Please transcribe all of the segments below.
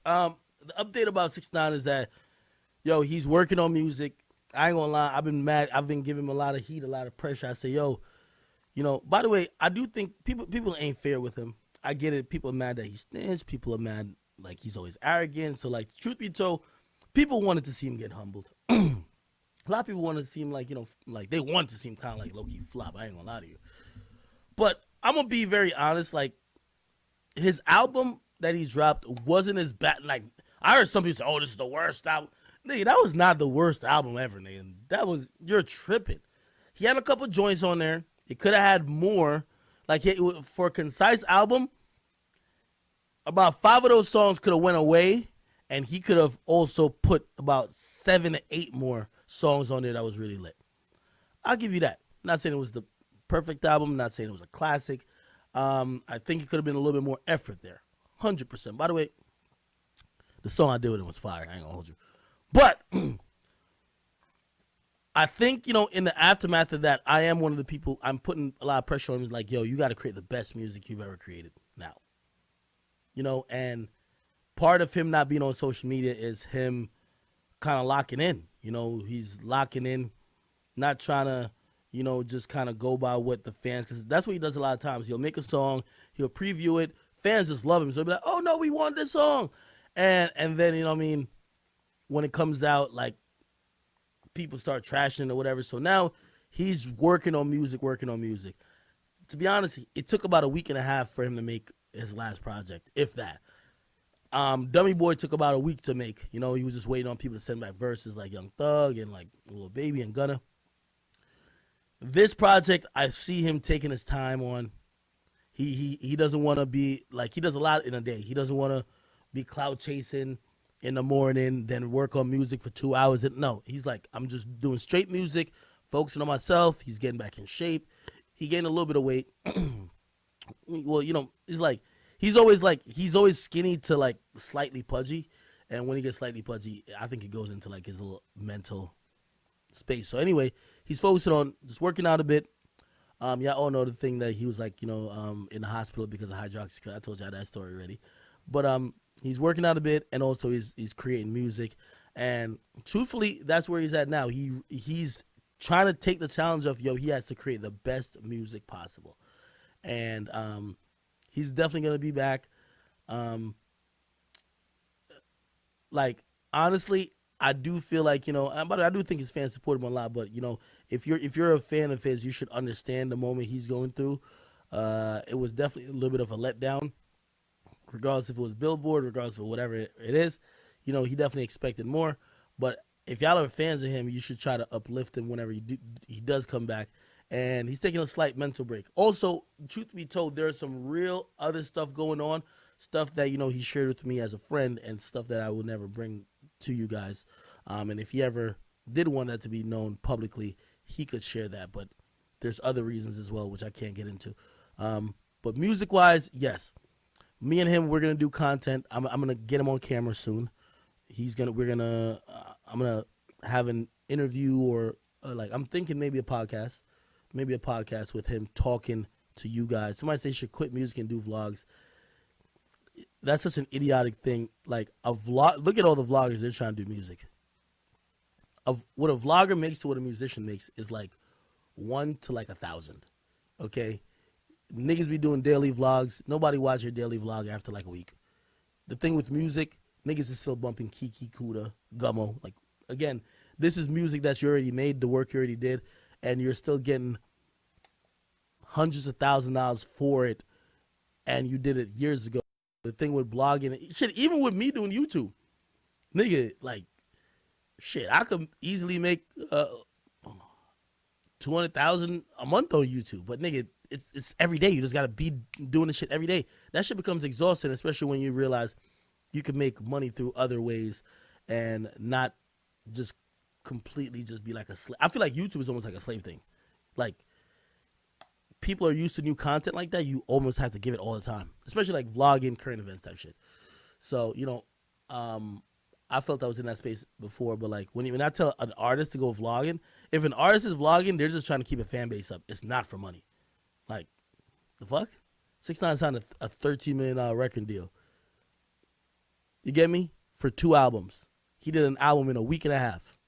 The update about 6ix9ine is that yo, he's working on music. I ain't gonna lie, I've been mad. I've been giving him a lot of heat, a lot of pressure. I say, yo, by the way, I do think people ain't fair with him. I get it. People are mad that he snitched. People are mad like he's always arrogant. So like, truth be told, people wanted to see him get humbled. A lot of people wanted to see him like like they want to see him kind of like low key flop. I ain't gonna lie to you, but I'm gonna be very honest. Like his album that he dropped wasn't as bad. Like I heard some people say, "Oh, this is the worst album." Nigga, that was not the worst album ever, nigga. You're tripping. He had a couple joints on there. It could have had more. Like for a concise album, about 5 of those songs could have went away, and he could have also put about 7 to 8 more songs on there that was really lit. I'll give you that. Not saying it was the perfect album. Not saying it was a classic. I think it could have been a little bit more effort there. 100%. By the way, the song I did with it was fire. I ain't gonna hold you. But I think, in the aftermath of that, I am one of the people, I'm putting a lot of pressure on him. Like, yo, you got to create the best music you've ever created now. And part of him not being on social media is him kind of locking in. He's locking in, not trying to, just kind of go by what the fans, because that's what he does a lot of times. He'll make a song, he'll preview it, fans just love him. So they'll be like, oh, no, we want this song. And then, when it comes out, like, people start trashing or whatever. So now he's working on music. To be honest, it took about a week and a half for him to make his last project, if that. Dummy Boy took about a week to make. He was just waiting on people to send back verses like Young Thug and like Lil Baby and Gunna. This project, I see him taking his time on. He doesn't want to be, like, he does a lot in a day. He doesn't want to be cloud chasing in the morning, then work on music for 2 hours. No, he's like, I'm just doing straight music, focusing on myself. He's getting back in shape. He gained a little bit of weight. Well, he's always skinny to like slightly pudgy. And when he gets slightly pudgy, I think it goes into like his little mental space. So anyway, he's focusing on just working out a bit. Yeah, all know the thing that he was like, in the hospital because of hydroxycut. I told y'all that story already. But he's working out a bit, and also he's creating music. And truthfully, that's where he's at now. He's trying to take the challenge of, he has to create the best music possible. And he's definitely going to be back. Like, honestly, I do feel like, but I do think his fans support him a lot. But, if you're a fan of his, you should understand the moment he's going through. It was definitely a little bit of a letdown. Regardless if it was Billboard, regardless of whatever it is, he definitely expected more. But if y'all are fans of him, you should try to uplift him whenever he does come back. And he's taking a slight mental break. Also, truth be told, there's some real other stuff going on, stuff that, he shared with me as a friend, and stuff that I will never bring to you guys. And if he ever did want that to be known publicly, he could share that. But there's other reasons as well, which I can't get into. But music-wise, yes. Me and him, we're gonna do content. I'm gonna get him on camera soon. I'm gonna have an interview or like I'm thinking maybe a podcast with him talking to you guys. Somebody say he should quit music and do vlogs. That's such an idiotic thing. Like a vlog. Look at all the vloggers. They're trying to do music. Of what a vlogger makes to what a musician makes is like 1 to like 1,000. Okay. Niggas be doing daily vlogs. Nobody watch your daily vlog after like a week. The thing with music, niggas is still bumping Kiki, Kuda, Gummo. Like, again, this is music that you already made, the work you already did, and you're still getting hundreds of $1,000s for it, and you did it years ago. The thing with blogging, shit, even with me doing YouTube, nigga, like, shit, I could easily make 200,000 a month on YouTube, but nigga, it's every day. You just gotta be doing the shit every day. That shit becomes exhausting, especially when you realize you can make money through other ways and not just completely just be like a slave. I feel like YouTube is almost like a slave thing. Like, people are used to new content like that. You almost have to give it all the time, especially like vlogging, current events type shit. So, I felt I was in that space before, but like when I tell an artist to go vlogging, if an artist is vlogging, they're just trying to keep a fan base up. It's not for money. Like, the fuck? 6ix9ine signed a $13 million record deal. You get me? For 2 albums. He did an album in a week and a half.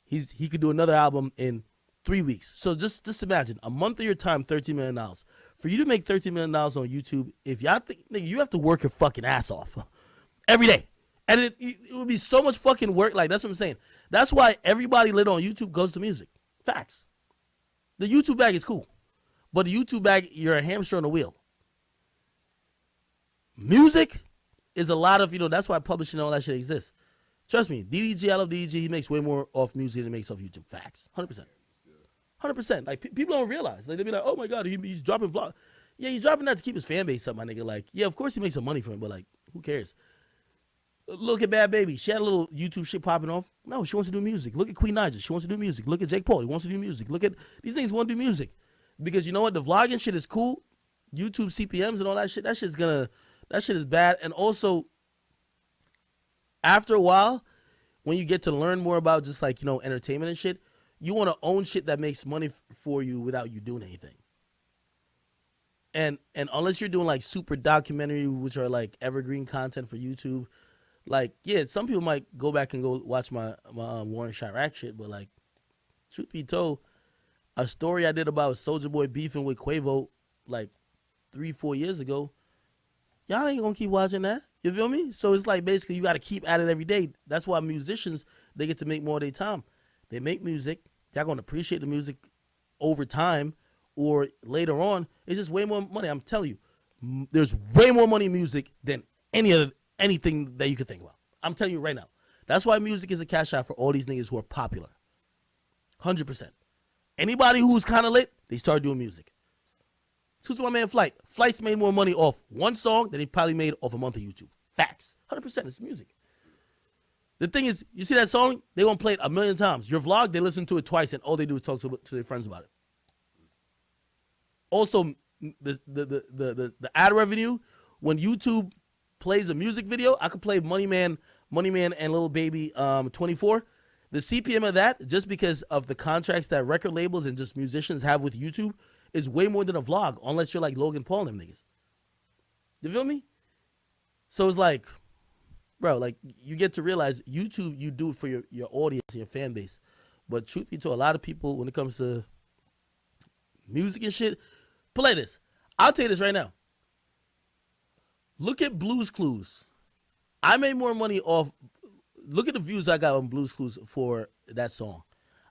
He could do another album in 3 weeks. So just imagine a month of your time, $13 million. For you to make $13 million on YouTube, if y'all think, nigga, you have to work your fucking ass off every day. And it would be so much fucking work. Like, that's what I'm saying. That's why everybody lit on YouTube goes to music. Facts. The YouTube bag is cool. But the YouTube bag, you're a hamster on a wheel. Music is a lot of, that's why publishing and all that shit exists. Trust me, DDG, I love DDG. He makes way more off music than he makes off YouTube. Facts. 100%. 100%. Like, people don't realize. Like, they be like, oh my God, he's dropping vlog. Yeah, he's dropping that to keep his fan base up, my nigga. Like, yeah, of course he makes some money from it, but like, who cares? Look at Bad Baby. She had a little YouTube shit popping off. No, she wants to do music. Look at Queen Naija. She wants to do music. Look at Jake Paul. He wants to do music. Look at these things want to do music. Because you know what? The vlogging shit is cool. YouTube CPMs and all that shit, that shit is bad. And also, after a while, when you get to learn more about just like, entertainment and shit, you want to own shit that makes money for you without you doing anything. And unless you're doing like super documentary, which are like evergreen content for YouTube, like, yeah, some people might go back and go watch my Warren Chirac shit, but like, truth be told, a story I did about Soulja Boy beefing with Quavo like 3-4 years ago, y'all ain't gonna keep watching that. You feel me? So it's like basically you got to keep at it every day. That's why musicians, they get to make more of their time. They make music. They're going to appreciate the music over time or later on. It's just way more money. I'm telling you, there's way more money in music than anything that you could think about. I'm telling you right now. That's why music is a cash out for all these niggas who are popular. 100%. Anybody who's kind of lit, they start doing music. Who's my man Flight? Flight's made more money off one song than he probably made off a month of YouTube. Facts. 100%. It's music. The thing is, you see that song? They won't play it 1,000,000 times. Your vlog, they listen to it twice, and all they do is talk to their friends about it. Also, the ad revenue, when YouTube plays a music video, I could play Money Man and Lil Baby 24. The CPM of that, just because of the contracts that record labels and just musicians have with YouTube, is way more than a vlog, unless you're like Logan Paul and them niggas. You feel me? So it's like, bro, like, you get to realize YouTube, you do it for your audience and your fan base. But truth be told, a lot of people, when it comes to music and shit, play this. I'll tell you this right now. Look at Blue's Clues. I made more money off, look at the views I got on Blue's Clues for that song.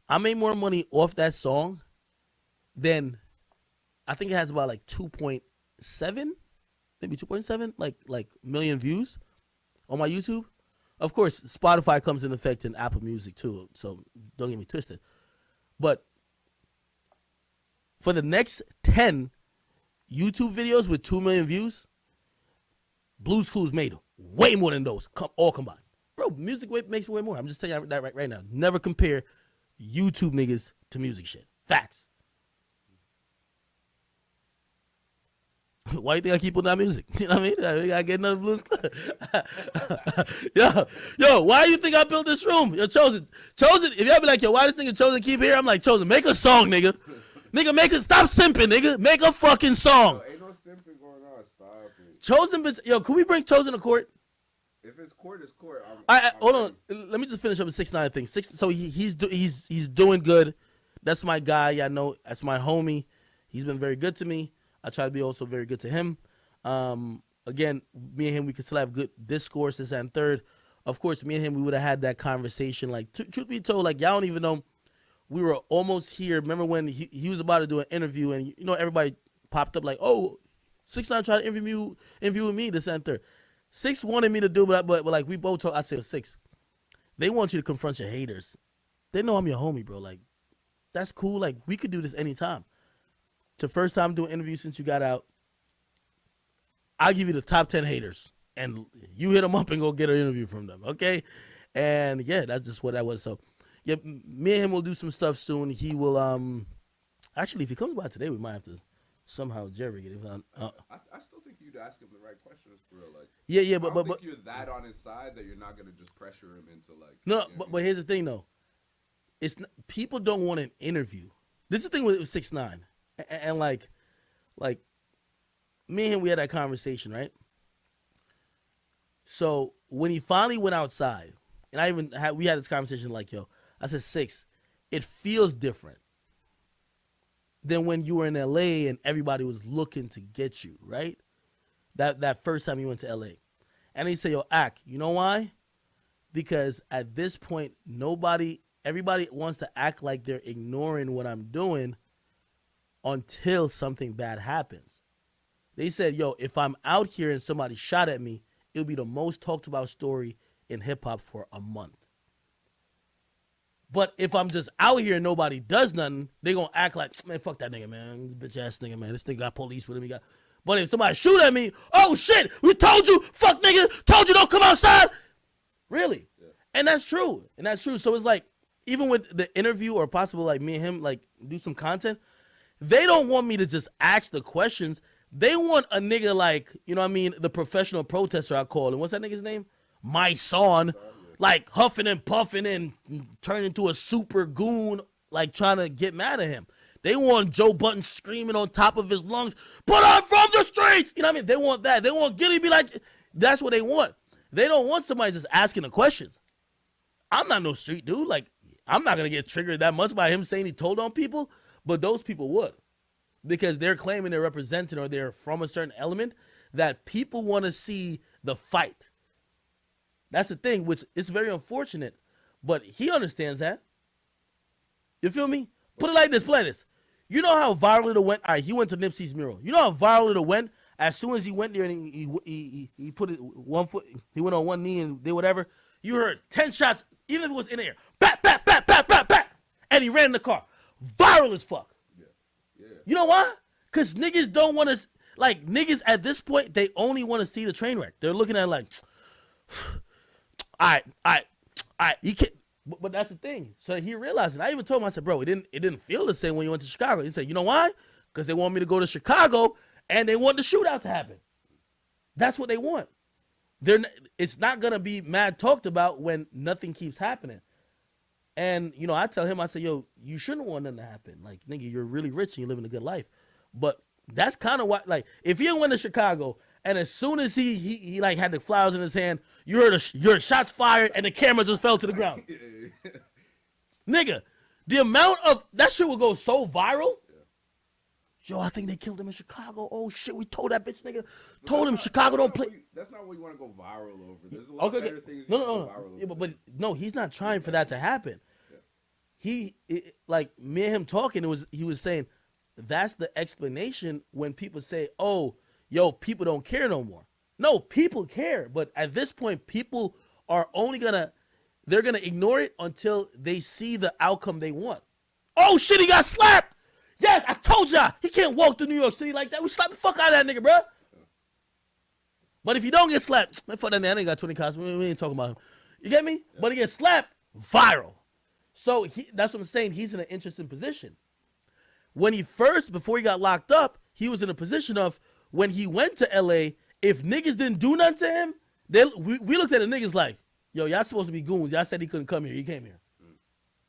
I made more money off that song than, I think it has about like 2.7, maybe 2.7, like million views on my YouTube. Of course, Spotify comes in effect in Apple Music too, so don't get me twisted. But for the next 10 YouTube videos with 2 million views, Blue's Clues made way more than those, all combined. Bro, music makes way more. I'm just telling you that right now. Never compare YouTube niggas to music shit. Facts. Why do you think I keep putting out music? You know what I mean? I gotta get another Blues Clues. yo, why do you think I built this room? Yo, Chosen, if y'all be like, yo, why this nigga Chosen keep here? I'm like, Chosen, make a song, nigga. Nigga, stop simping, nigga. Make a fucking song. Yo, ain't no simping going on. Stop it. Chosen, yo, can we bring Chosen to court? If it's court, it's court. Hold on. Let me just finish up with 6ix9ine thing. So he's doing good. That's my guy. I know that's my homie. He's been very good to me. I try to be also very good to him. Again, me and him, we could still have good discourse, this and third. Of course, me and him, we would have had that conversation. Like, truth be told, like, y'all don't even know. We were almost here. Remember when he was about to do an interview, and everybody popped up like, oh, 6ix9ine tried to interview with me, this and third. 6 wanted me to do, but like, we both told, I said, 6, they want you to confront your haters. They know I'm your homie, bro. Like, that's cool. Like, we could do this anytime. It's the first time doing interviews since you got out. I'll give you the top 10 haters, and you hit them up and go get an interview from them, okay? And, yeah, that's just what that was. So, yeah, me and him will do some stuff soon. He will, actually, if he comes by today, we might have to somehow jerry get him. I still think you'd ask him the right questions for real. Like, yeah, but I don't think you're that on his side that you're not gonna just pressure him into like. No, but here's the thing though, people don't want an interview. This is the thing with 6ix9ine, and like me and him, we had that conversation, right? So when he finally went outside, and we had this conversation like, yo, I said, Six, it feels different than when you were in LA and everybody was looking to get you, right? That first time you went to LA. And he said, yo, Ak, you know why? Because at this point, everybody wants to act like they're ignoring what I'm doing until something bad happens. They said, yo, if I'm out here and somebody shot at me, it'll be the most talked about story in hip hop for a month. But if I'm just out here and nobody does nothing, they gonna act like, man, fuck that nigga, man. Bitch ass nigga, man. This nigga got police with him. But if somebody shoot at me, oh shit, we told you, fuck nigga, told you don't come outside. Really? Yeah. And that's true. So it's like, even with the interview or possible like me and him like do some content, they don't want me to just ask the questions. They want a nigga like, you know what I mean, the professional protester I call him. What's that nigga's name? My son. Like huffing and puffing and turning into a super goon, like trying to get mad at him. They want Joe Budden screaming on top of his lungs, but I'm from the streets. You know what I mean? They want that. They want Giddy to be like, that's what they want. They don't want somebody just asking the questions. I'm not no street dude. Like, I'm not going to get triggered that much by him saying he told on people, but those people would. Because they're claiming they're representing or they're from a certain element that people want to see the fight. That's the thing, which is very unfortunate, but he understands that. You feel me? Put it like this, You know how viral it went? All right, he went to Nipsey's mural. You know how viral it went? As soon as he went there and he put it 1 foot, he went on one knee and did whatever, you heard 10 shots, even if it was in the air. Bat, bat, bat, bat, bat, bat. And he ran in the car. Viral as fuck. Yeah. You know why? Because niggas don't want to, like, niggas at this point, they only want to see the train wreck. They're looking at it like, all right, you can't, but that's the thing. So he realized it. I even told him, I said, bro, it didn't feel the same when you went to Chicago. He said, you know why? Because they want me to go to Chicago and they want the shootout to happen. That's what they want. It's not going to be mad talked about when nothing keeps happening. And, you know, I tell him, I say, yo, you shouldn't want nothing to happen. Like, nigga, you're really rich and you're living a good life. But that's kind of why, like, if he went to Chicago and as soon as he like had the flowers in his hand, you heard your shots fired and the camera just fell to the ground. Nigga, the amount of that shit will go so viral. Yo, I think they killed him in Chicago. Oh shit, we told that bitch nigga. Told him Chicago don't play. That's not what you want to go viral over. There's a lot of better things. No. Yeah, but no, he's not trying for that to happen. Yeah. Like me and him talking, he was saying that's the explanation when people say, oh, yo, people don't care no more. No, people care. But at this point, people are they're gonna ignore it until they see the outcome they want. Oh shit, he got slapped. Yes, I told y'all, he can't walk through New York City like that. We slap the fuck out of that nigga, bro. But if you don't get slapped, man, fuck that nigga, I ain't got 20 cops. We ain't talking about him. You get me? Yeah. But he gets slapped, viral. So that's what I'm saying. He's in an interesting position. When before he got locked up, he was in a position of, when he went to LA, if niggas didn't do nothing to him, we looked at the niggas like, yo, y'all supposed to be goons. Y'all said he couldn't come here. He came here.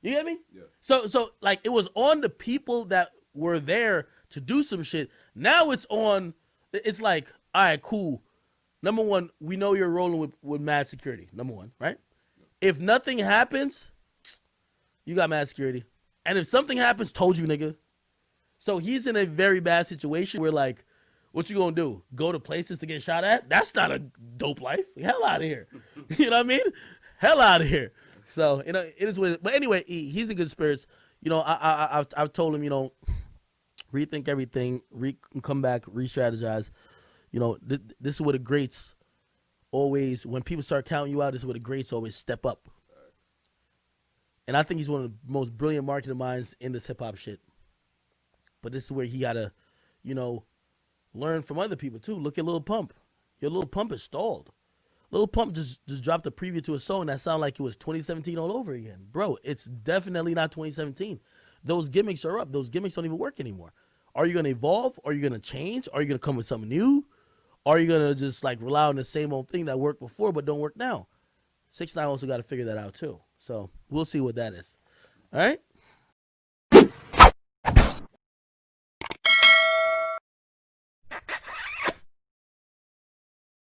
You get me? Yeah. So like, it was on the people that were there to do some shit. Now it's like, all right, cool. Number one, we know you're rolling with mad security. Number one, right? Yeah. If nothing happens, you got mad security. And if something happens, told you, nigga. So he's in a very bad situation where, like, what you gonna do? Go to places to get shot at? That's not a dope life. Hell out of here. You know what I mean? Hell out of here. So, you know, it is what it is. But anyway, he's in good spirits. You know, I've told him, you know, rethink everything, come back, re-strategize. You know, this is where the greats always, when people start counting you out, this is where the greats always step up. And I think he's one of the most brilliant marketing minds in this hip-hop shit. But this is where he got to, you know, learn from other people, too. Look at Lil Pump. Your Lil Pump is stalled. Lil Pump just dropped a preview to a song that sounded like it was 2017 all over again. Bro, it's definitely not 2017. Those gimmicks are up. Those gimmicks don't even work anymore. Are you going to evolve? Are you going to change? Are you going to come with something new? Are you going to just, like, rely on the same old thing that worked before but don't work now? 6ix9ine also got to figure that out, too. So we'll see what that is. All right?